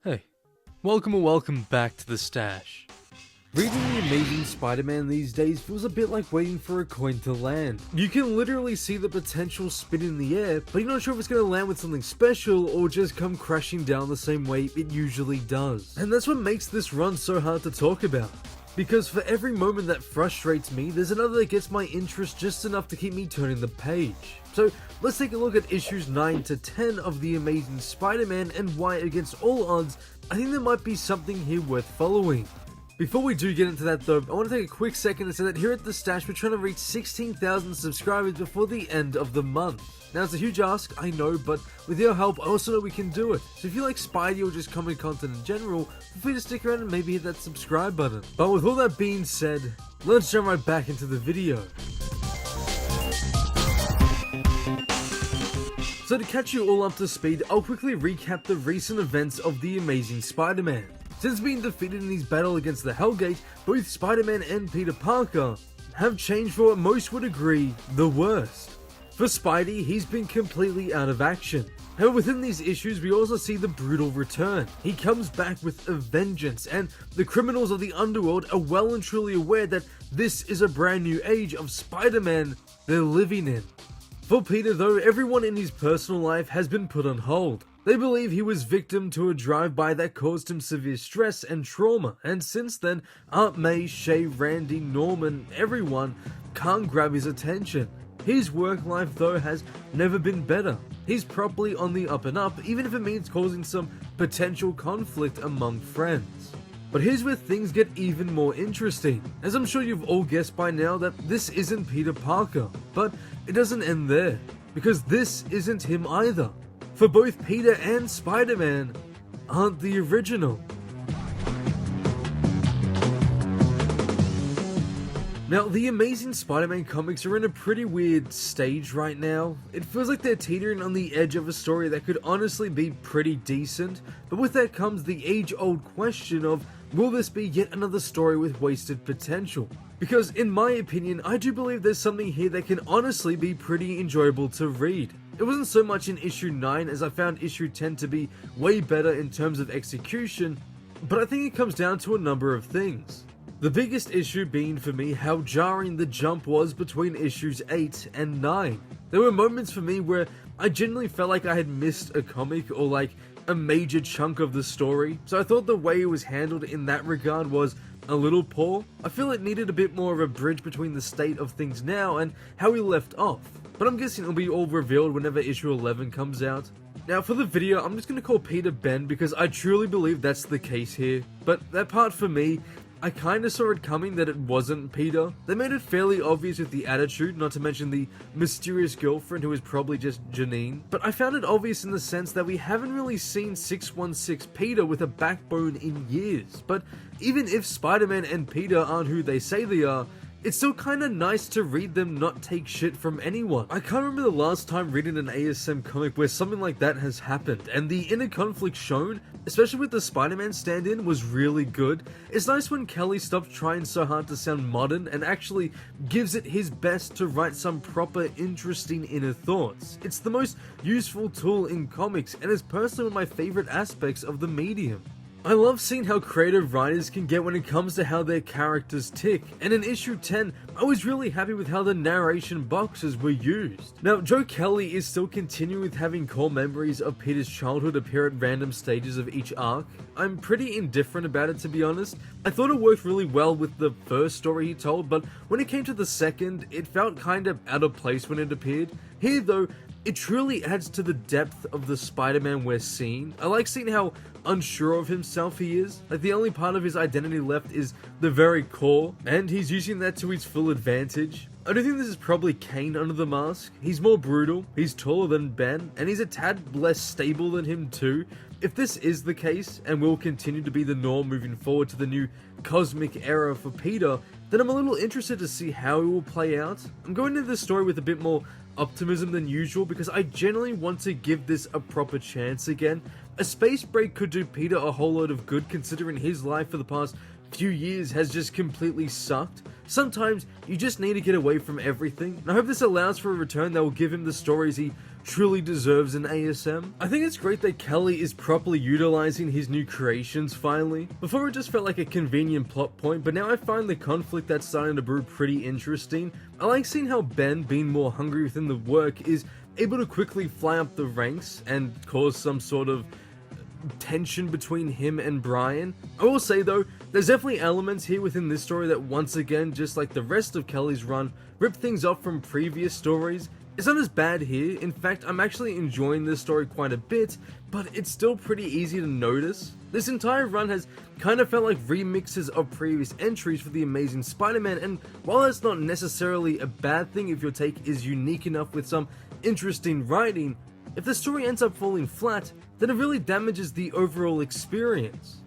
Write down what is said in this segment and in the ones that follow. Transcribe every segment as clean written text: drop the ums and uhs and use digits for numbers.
Hey, welcome back to the stash. Reading The Amazing Spider-Man these days feels a bit like waiting for a coin to land. You can literally see the potential spin in the air, but you're not sure if it's going to land with something special or just come crashing down the same way it usually does. And that's what makes this run so hard to talk about. Because for every moment that frustrates me, there's another that gets my interest just enough to keep me turning the page. So let's take a look at issues 9 to 10 of The Amazing Spider-Man and why, against all odds, I think there might be something here worth following. Before we do get into that though, I want to take a quick second to say that here at the Stash we're trying to reach 16,000 subscribers before the end of the month. Now it's a huge ask, I know, but with your help I also know we can do it. So if you like Spidey or just comic content in general, feel free to stick around and maybe hit that subscribe button. But with all that being said, let's jump right back into the video. So to catch you all up to speed, I'll quickly recap the recent events of The Amazing Spider-Man. Since being defeated in his battle against the Hellgate, both Spider-Man and Peter Parker have changed for what most would agree, the worst. For Spidey, he's been completely out of action. However, within these issues, we also see the brutal return. He comes back with a vengeance, and the criminals of the underworld are well and truly aware that this is a brand new age of Spider-Man they're living in. For Peter though, everyone in his personal life has been put on hold. They believe he was victim to a drive-by that caused him severe stress and trauma, and since then, Aunt May, Shay, Randy, Norman, everyone can't grab his attention. His work life though has never been better. He's properly on the up and up, even if it means causing some potential conflict among friends. But here's where things get even more interesting, as I'm sure you've all guessed by now that this isn't Peter Parker, but it doesn't end there, because this isn't him either. For both Peter and Spider-Man aren't the original. Now, the Amazing Spider-Man comics are in a pretty weird stage right now. It feels like they're teetering on the edge of a story that could honestly be pretty decent, but with that comes the age-old question of, will this be yet another story with wasted potential? Because in my opinion, I do believe there's something here that can honestly be pretty enjoyable to read. It wasn't so much in issue 9 as I found issue 10 to be way better in terms of execution, but I think it comes down to a number of things. The biggest issue being for me how jarring the jump was between issues 8 and 9. There were moments for me where I genuinely felt like I had missed a comic or like a major chunk of the story, so I thought the way it was handled in that regard was a little poor. I feel it needed a bit more of a bridge between the state of things now and how we left off, but I'm guessing it'll be all revealed whenever issue 11 comes out. Now for the video, I'm just going to call Peter Ben because I truly believe that's the case here, but that part for me, I kinda saw it coming that it wasn't Peter. They made it fairly obvious with the attitude, not to mention the mysterious girlfriend who is probably just Janine. But I found it obvious in the sense that we haven't really seen 616 Peter with a backbone in years. But even if Spider-Man and Peter aren't who they say they are, it's still kinda nice to read them not take shit from anyone. I can't remember the last time reading an ASM comic where something like that has happened, and the inner conflict shown, especially with the Spider-Man stand-in, was really good. It's nice when Kelly stops trying so hard to sound modern and actually gives it his best to write some proper, interesting inner thoughts. It's the most useful tool in comics, and is personally one of my favorite aspects of the medium. I love seeing how creative writers can get when it comes to how their characters tick, and in issue 10, I was really happy with how the narration boxes were used. Now, Joe Kelly is still continuing with having core memories of Peter's childhood appear at random stages of each arc. I'm pretty indifferent about it, to be honest. I thought it worked really well with the first story he told, but when it came to the second, it felt kind of out of place when it appeared. Here though, it truly adds to the depth of the Spider-Man we're seeing. I like seeing how unsure of himself he is. Like, the only part of his identity left is the very core, and he's using that to his full advantage. I do think this is probably Kane under the mask. He's more brutal, he's taller than Ben, and he's a tad less stable than him too. If this is the case, and will continue to be the norm moving forward to the new cosmic era for Peter, then I'm a little interested to see how it will play out. I'm going into this story with a bit more optimism than usual because I genuinely want to give this a proper chance again. A space break could do Peter a whole lot of good considering his life for the past few years has just completely sucked. Sometimes you just need to get away from everything, and I hope this allows for a return that will give him the stories he truly deserves an ASM. I think it's great that Kelly is properly utilizing his new creations finally. Before it just felt like a convenient plot point, but now I find the conflict that's starting to brew pretty interesting. I like seeing how Ben, being more hungry within the work, is able to quickly fly up the ranks and cause some sort of tension between him and Brian. I will say though, there's definitely elements here within this story that once again, just like the rest of Kelly's run, rip things off from previous stories. It's not as bad here. In fact, I'm actually enjoying this story quite a bit, but it's still pretty easy to notice. This entire run has kind of felt like remixes of previous entries for The Amazing Spider-Man, and while that's not necessarily a bad thing if your take is unique enough with some interesting writing, if the story ends up falling flat, then it really damages the overall experience.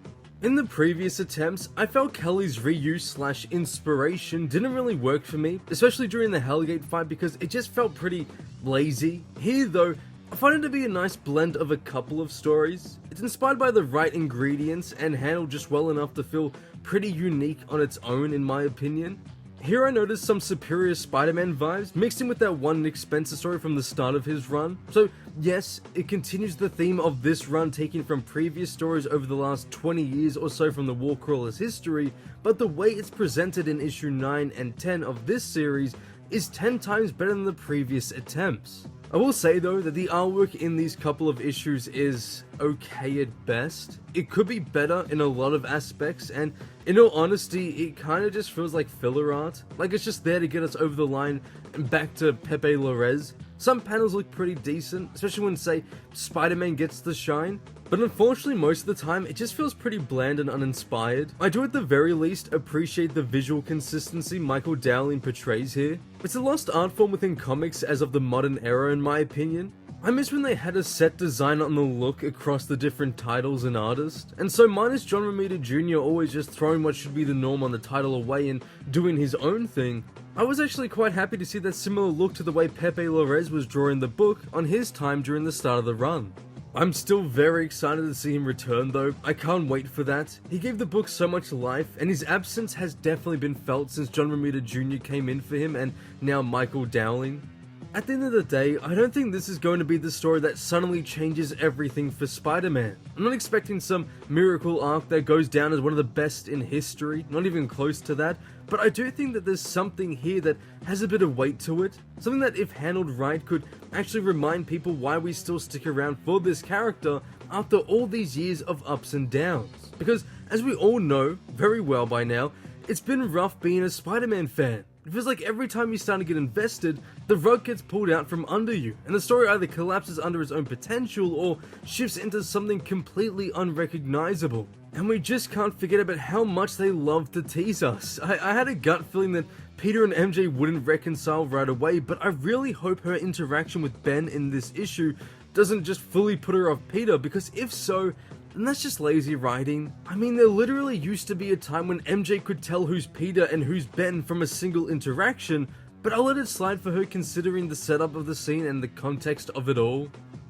In the previous attempts, I felt Kelly's reuse / inspiration didn't really work for me, especially during the Hellgate fight because it just felt pretty lazy. Here though, I find it to be a nice blend of a couple of stories. It's inspired by the right ingredients and handled just well enough to feel pretty unique on its own in my opinion. Here I noticed some Superior Spider-Man vibes mixed in with that one Nick Spencer story from the start of his run. So yes, it continues the theme of this run taken from previous stories over the last 20 years or so from the Warcrawler's history, but the way it's presented in issue 9 and 10 of this series is 10 times better than the previous attempts. I will say though that the artwork in these couple of issues is okay at best. It could be better in a lot of aspects, and in all honesty, it kind of just feels like filler art. Like it's just there to get us over the line and back to Pepe Larraz. Some panels look pretty decent, especially when, say, Spider-Man gets the shine, but unfortunately most of the time it just feels pretty bland and uninspired. I do at the very least appreciate the visual consistency Michael Dowling portrays here. It's a lost art form within comics as of the modern era in my opinion. I miss when they had a set design on the look across the different titles and artists, and so minus John Romita Jr. always just throwing what should be the norm on the title away and doing his own thing, I was actually quite happy to see that similar look to the way Pepe Larraz was drawing the book on his time during the start of the run. I'm still very excited to see him return though, I can't wait for that. He gave the book so much life, and his absence has definitely been felt since John Romita Jr. came in for him and now Michael Dowling. At the end of the day, I don't think this is going to be the story that suddenly changes everything for Spider-Man. I'm not expecting some miracle arc that goes down as one of the best in history, not even close to that, but I do think that there's something here that has a bit of weight to it, something that if handled right could actually remind people why we still stick around for this character after all these years of ups and downs. Because as we all know very well by now, it's been rough being a Spider-Man fan. It feels like every time you start to get invested, the rug gets pulled out from under you, and the story either collapses under its own potential or shifts into something completely unrecognizable. And we just can't forget about how much they love to tease us. I had a gut feeling that Peter and MJ wouldn't reconcile right away, but I really hope her interaction with Ben in this issue doesn't just fully put her off Peter, because if so, and that's just lazy writing. I mean, there literally used to be a time when MJ could tell who's Peter and who's Ben from a single interaction, but I'll let it slide for her considering the setup of the scene and the context of it all.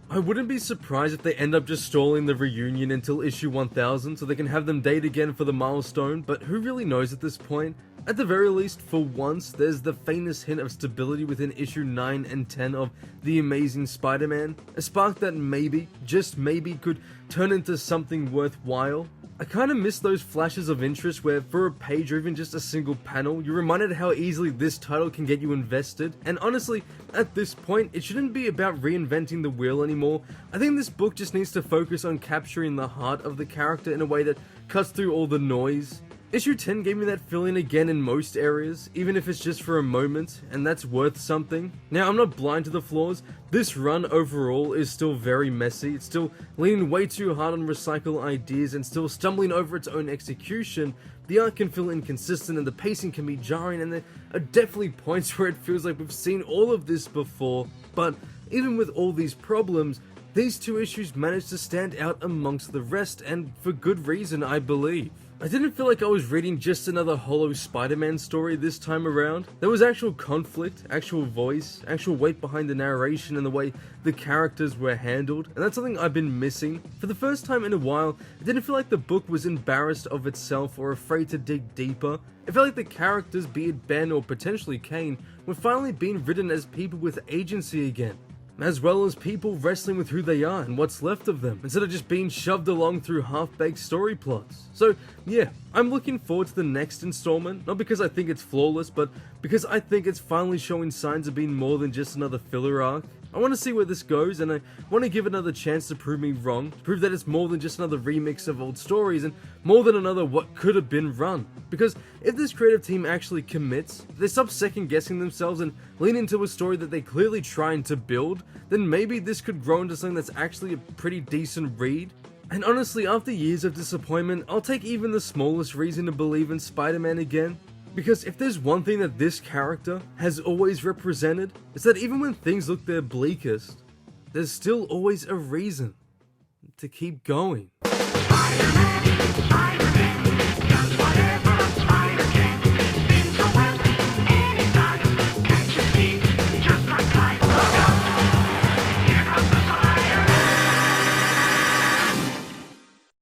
I wouldn't be surprised if they end up just stalling the reunion until issue 1000 so they can have them date again for the milestone, but who really knows at this point? At the very least, for once, there's the faintest hint of stability within issue 9 and 10 of The Amazing Spider-Man, a spark that maybe, just maybe, could turn into something worthwhile. I kinda miss those flashes of interest where, for a page or even just a single panel, you're reminded how easily this title can get you invested, and honestly, at this point, it shouldn't be about reinventing the wheel anymore. I think this book just needs to focus on capturing the heart of the character in a way that cuts through all the noise. Issue 10 gave me that feeling again in most areas, even if it's just for a moment, and that's worth something. Now, I'm not blind to the flaws. This run overall is still very messy. It's still leaning way too hard on recycle ideas and still stumbling over its own execution. The art can feel inconsistent and the pacing can be jarring, and there are definitely points where it feels like we've seen all of this before. But even with all these problems, these two issues managed to stand out amongst the rest, and for good reason, I believe. I didn't feel like I was reading just another hollow Spider-Man story this time around. There was actual conflict, actual voice, actual weight behind the narration and the way the characters were handled, and that's something I've been missing. For the first time in a while, it didn't feel like the book was embarrassed of itself or afraid to dig deeper. It felt like the characters, be it Ben or potentially Kane, were finally being written as people with agency again. as well as people wrestling with who they are and what's left of them, instead of just being shoved along through half-baked story plots. So yeah, I'm looking forward to the next installment, not because I think it's flawless, but because I think it's finally showing signs of being more than just another filler arc. I want to see where this goes, and I want to give it another chance to prove me wrong, to prove that it's more than just another remix of old stories, and more than another what could have been run. Because if this creative team actually commits, if they stop second guessing themselves and lean into a story that they're clearly trying to build, then maybe this could grow into something that's actually a pretty decent read. And honestly, after years of disappointment, I'll take even the smallest reason to believe in Spider-Man again. Because if there's one thing that this character has always represented, it's that even when things look their bleakest, there's still always a reason to keep going.